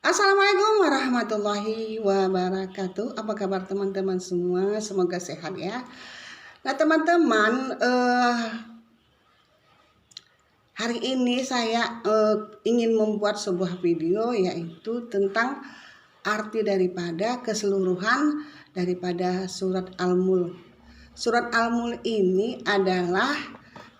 Assalamualaikum warahmatullahi wabarakatuh. Apa kabar teman-teman semua? Semoga sehat ya. Nah teman-teman, hari ini saya ingin membuat sebuah video yaitu tentang arti daripada keseluruhan daripada surat Al-Mulk. Surat Al-Mulk ini adalah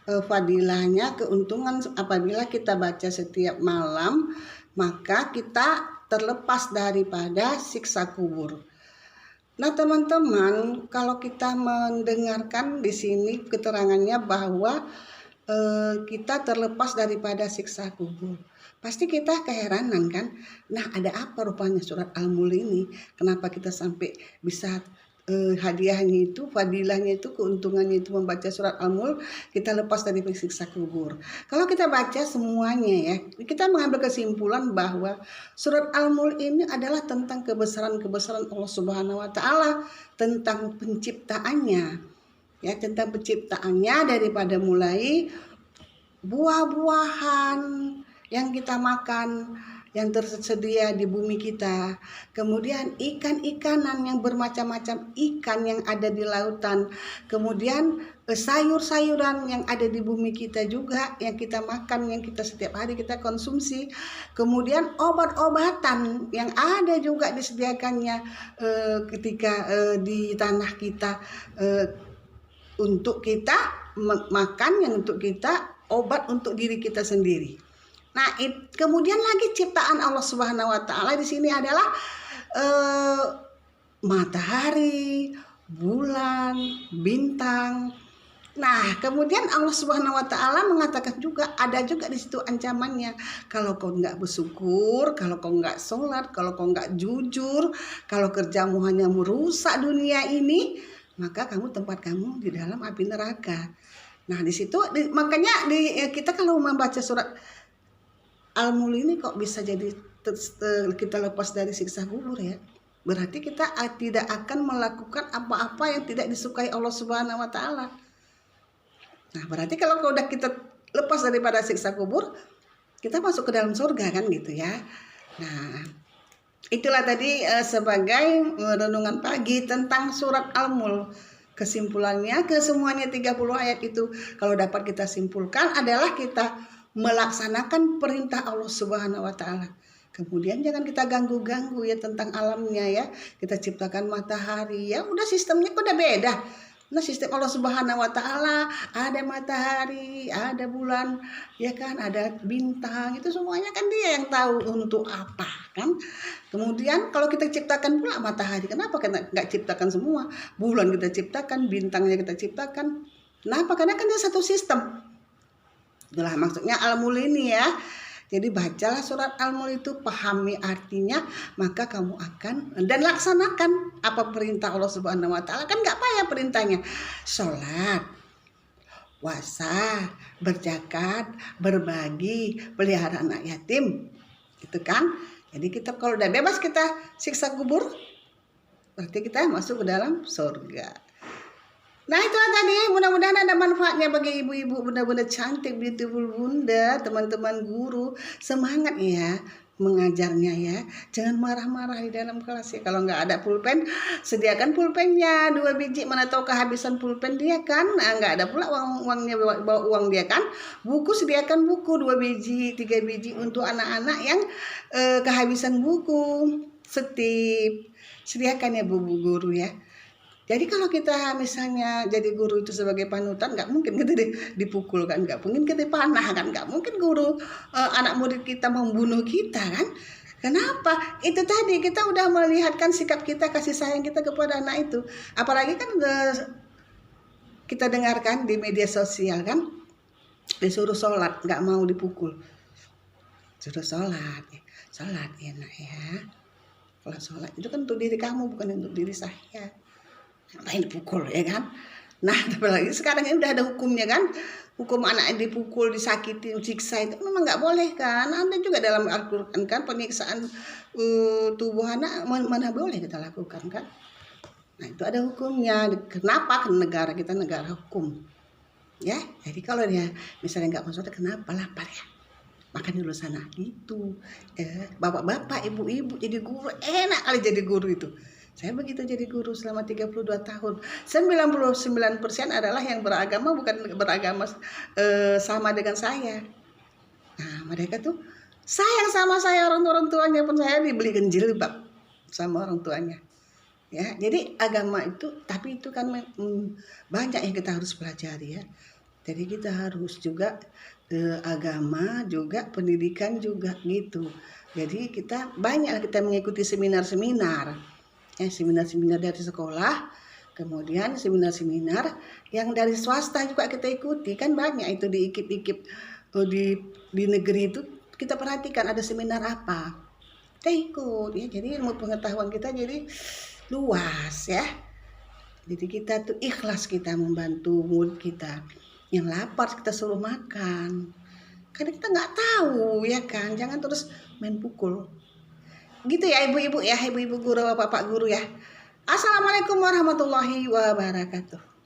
fadilahnya, keuntungan apabila kita baca setiap malam, maka kita terlepas daripada siksa kubur. Nah teman-teman, kalau kita mendengarkan di sini keterangannya bahwa kita terlepas daripada siksa kubur, pasti kita keheranan kan? Nah ada apa rupanya surat Al-Mulk ini? Kenapa kita sampai bisa hadiahnya itu, fadilahnya itu, keuntungannya itu membaca surat Al-Mulk, kita lepas dari siksa kubur. Kalau kita baca semuanya ya, kita mengambil kesimpulan bahwa surat Al-Mulk ini adalah tentang kebesaran-kebesaran Allah Subhanahu wa taala, tentang penciptaannya. Ya, tentang penciptaannya daripada mulai buah-buahan yang kita makan, yang tersedia di bumi kita, kemudian ikan-ikanan yang bermacam-macam ikan yang ada di lautan, kemudian sayur-sayuran yang ada di bumi kita juga yang kita makan, yang kita setiap hari kita konsumsi, kemudian obat-obatan yang ada juga disediakannya ketika di tanah kita untuk kita makan, yang untuk kita obat untuk diri kita sendiri. Nah, kemudian lagi ciptaan Allah Subhanahu wa taala di sini adalah matahari, bulan, bintang. Nah, kemudian Allah Subhanahu wa taala mengatakan juga, ada juga di situ ancamannya. Kalau kau nggak bersyukur, kalau kau nggak sholat, kalau kau nggak jujur, kalau kerjamu hanya merusak dunia ini, maka tempat kamu di dalam api neraka. Nah, di situ makanya kita kalau membaca surat Al-Mulk ini kok bisa jadi kita lepas dari siksa kubur ya. Berarti kita tidak akan melakukan apa-apa yang tidak disukai Allah Subhanahu wa taala. Nah, berarti kalau udah kita lepas daripada siksa kubur, kita masuk ke dalam surga kan gitu ya. Nah, itulah tadi sebagai renungan pagi tentang surat Al-Mulk. Kesimpulannya kesemuanya 30 ayat itu kalau dapat kita simpulkan adalah kita melaksanakan perintah Allah Subhanahu wa taala. Kemudian jangan kita ganggu-ganggu ya tentang alamnya ya. Kita ciptakan matahari, ya udah sistemnya udah beda. Nah, sistem Allah Subhanahu wa taala ada matahari, ada bulan, ya kan, ada bintang, itu semuanya kan dia yang tahu untuk apa kan. Kemudian kalau kita ciptakan pula matahari, kenapa kita nggak ciptakan semua? Bulan kita ciptakan, bintangnya kita ciptakan. Kenapa? Karena kan dia satu sistem. Itulah maksudnya Al-Mulk ini ya. Jadi bacalah surat Al-Mulk itu, pahami artinya, maka kamu akan dan laksanakan apa perintah Allah Subhanahu wa taala. Kan enggak payah perintahnya. Salat, puasa, berzakat, berbagi, pelihara anak yatim. Gitu kan? Jadi kita kalau udah bebas kita siksa kubur, berarti kita masuk ke dalam surga. Nah itulah tadi, mudah-mudahan ada manfaatnya bagi ibu-ibu, bunda-bunda cantik, beautiful bunda, teman-teman guru. Semangat ya mengajarnya ya. Jangan marah-marah di dalam kelas ya. Kalau nggak ada pulpen, sediakan pulpennya 2 biji. Mana tahu kehabisan pulpen dia kan. Nah, nggak ada pula uangnya, bawa uang dia kan. Buku, sediakan buku 2 biji, 3 biji untuk anak-anak yang kehabisan buku. Sediakan ya bu guru ya. Jadi kalau kita misalnya jadi guru itu sebagai panutan, nggak mungkin kita dipukul kan, nggak mungkin kita panah kan, nggak mungkin guru anak murid kita membunuh kita kan. Kenapa? Itu tadi kita udah melihatkan sikap kita, kasih sayang kita kepada anak itu. Apalagi kan kita dengarkan di media sosial kan, disuruh sholat, nggak mau dipukul. Suruh sholat enak ya. Kalau sholat itu kan untuk diri kamu, bukan untuk diri saya. Ngapain dipukul ya kan. Nah apalagi sekarang ini udah ada hukumnya kan, hukum anak yang dipukul, disakiti, siksa itu memang nggak boleh kan. Ada juga dalam Al-Quran kan penyiksaan tubuh anak, mana boleh kita lakukan kan. Nah itu ada hukumnya. Kenapa? Karena negara kita negara hukum ya. Jadi kalau dia misalnya nggak masuk, kenapa lapar ya, makan dulu sana gitu. Bapak-bapak, ibu-ibu jadi guru enak kali jadi guru itu. Saya begitu jadi guru selama 32 tahun. 99% adalah yang beragama bukan beragama sama dengan saya. Nah, mereka tuh sayang sama saya, orang tuanya pun saya dibelikan jilbab sama orang tuanya. Ya, jadi agama itu, tapi itu kan banyak yang kita harus pelajari ya. Jadi kita harus juga agama juga pendidikan juga gitu. Jadi kita mengikuti seminar-seminar, seminar-seminar dari sekolah, kemudian seminar-seminar yang dari swasta juga kita ikuti, kan banyak itu di IKIP di negeri itu kita perhatikan ada seminar apa, kita ikut ya. Jadi ilmu pengetahuan kita jadi luas ya. Jadi kita tuh ikhlas kita membantu murid kita yang lapar, kita suruh makan. Karena kita nggak tahu ya kan, jangan terus main pukul. Gitu ya ibu-ibu ya, ibu-ibu guru, bapak guru ya. Assalamualaikum warahmatullahi wabarakatuh.